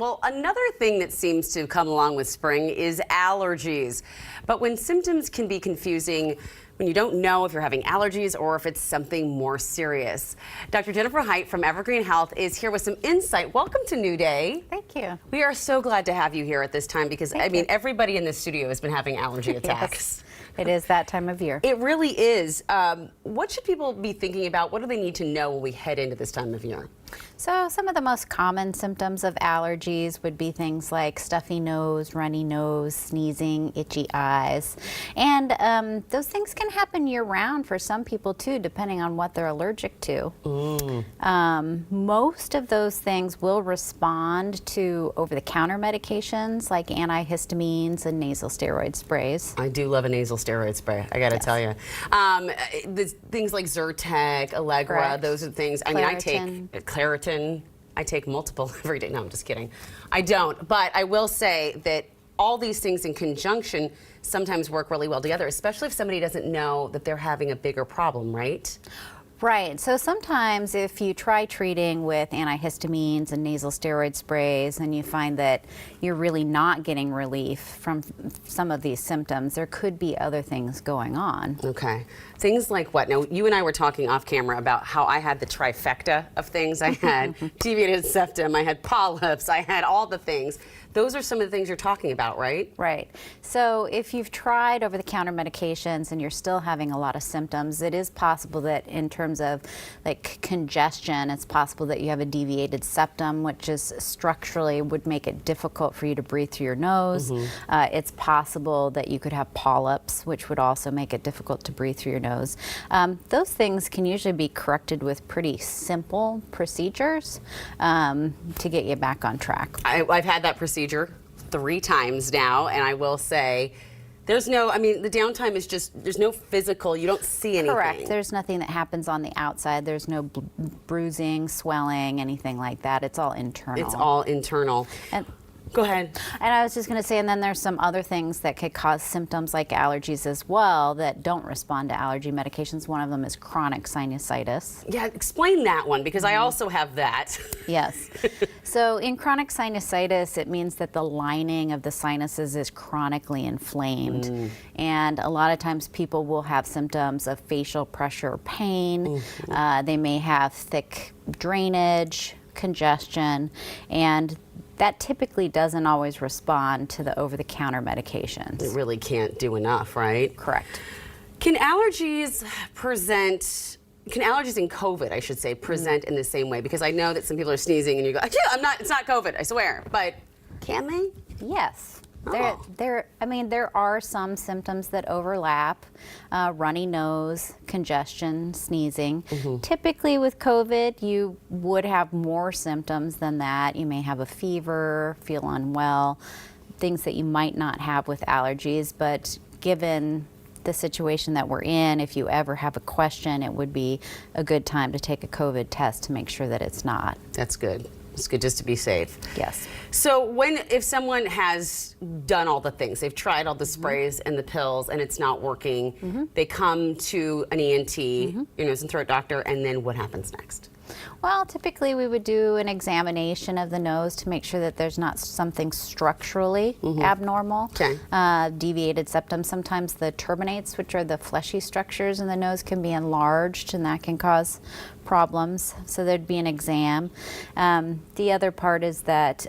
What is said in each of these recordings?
Well, another thing that seems to come along with spring is allergies. But when symptoms can be confusing, when you don't know if you're having allergies or if it's something more serious. Dr. Jennifer Heydt from EvergreenHealth is here with some insight. Welcome to New Day. Thank you. We are so glad to have you here at this time because, everybody in this studio has been having allergy attacks. Yes, it is that time of year. It really is. What should people be thinking about? What do they need to know when we head into this time of year? So some of the most common symptoms of allergies would be things like stuffy nose, runny nose, sneezing, itchy eyes. And those things can happen year-round for some people too, depending on what they're allergic to. Most of those things will respond to over-the-counter medications like antihistamines and nasal steroid sprays. I do love a nasal steroid spray, I gotta tell you. Things like Zyrtec, Allegra, Correct. those are things. I mean, I take Claritin. I take multiple every day. No, I'm just kidding. I don't. But I will say that all these things in conjunction sometimes work really well together, especially if somebody doesn't know that they're having a bigger problem, right? Right. So sometimes if you try treating with antihistamines and nasal steroid sprays and you find that you're really not getting relief from some of these symptoms, there could be other things going on. Okay. Things like what? Now, you and I were talking off camera about how I had the trifecta of things. I had deviated septum, I had polyps, I had all the things. Those are some of the things you're talking about, right? Right. So if you've tried over-the-counter medications and you're still having a lot of symptoms, it is possible that in terms of like congestion, it's possible that you have a deviated septum, which is structurally would make it difficult for you to breathe through your nose. It's possible that you could have polyps, which would also make it difficult to breathe through your nose. Those things can usually be corrected with pretty simple procedures to get you back on track. I've had that procedure 3 times now, and I will say there's no, the downtime is just, there's no physical, you don't see anything. Correct. There's nothing that happens on the outside. There's no bruising, swelling, anything like that. It's all internal. It's all internal. And go ahead. And I was just going to say, and then there's some other things that could cause symptoms like allergies as well that don't respond to allergy medications. One of them is chronic sinusitis. Yeah, explain that one because I also have that. Yes. So in chronic sinusitis, it means that the lining of the sinuses is chronically inflamed. And a lot of times people will have symptoms of facial pressure pain. They may have thick drainage, congestion, and that typically doesn't always respond to the over-the-counter medications. It really can't do enough, right? Correct. Can allergies in COVID, I should say, present in the same way? Because I know that some people are sneezing and you go, yeah, it's not COVID, I swear. But can they? Yes. There are some symptoms that overlap, runny nose, congestion, sneezing. Typically with COVID, you would have more symptoms than that. You may have a fever, feel unwell, things that you might not have with allergies, but given the situation that we're in, if you ever have a question, it would be a good time to take a COVID test to make sure that it's not. That's good. It's good just to be safe. Yes. So if someone has done all the things, they've tried all the sprays and the pills and it's not working, they come to an ENT, your nose and throat doctor, and then what happens next? Well, typically we would do an examination of the nose to make sure that there's not something structurally abnormal. Okay. Deviated septum, sometimes the turbinates, which are the fleshy structures in the nose, can be enlarged and that can cause problems. So there'd be an exam. The other part is that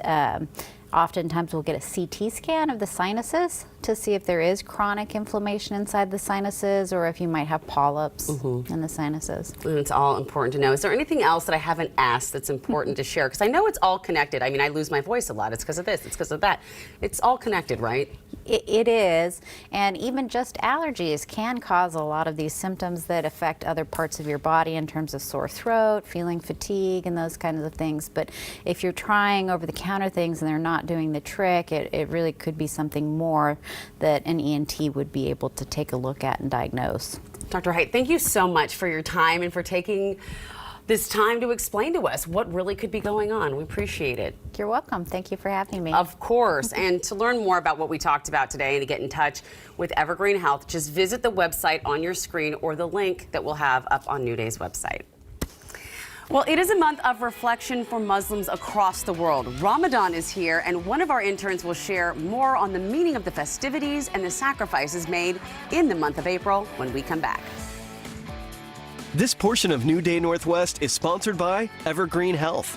oftentimes we'll get a CT scan of the sinuses to see if there is chronic inflammation inside the sinuses or if you might have polyps in the sinuses. And it's all important to know. Is there anything else that I haven't asked that's important to share? Because I know it's all connected. I mean, I lose my voice a lot. It's because of this. It's because of that. It's all connected, right? It is, and even just allergies can cause a lot of these symptoms that affect other parts of your body in terms of sore throat, feeling fatigue, and those kinds of things. But if you're trying over-the-counter things and they're not doing the trick, it really could be something more that an ENT would be able to take a look at and diagnose. Dr. Heydt, thank you so much for your time and for taking this time to explain to us what really could be going on. We appreciate it. You're welcome. Thank you for having me. Of course. And to learn more about what we talked about today and to get in touch with EvergreenHealth, just visit the website on your screen or the link that we'll have up on New Day's website. Well, it is a month of reflection for Muslims across the world. Ramadan is here, and one of our interns will share more on the meaning of the festivities and the sacrifices made in the month of April when we come back. This portion of New Day Northwest is sponsored by EvergreenHealth.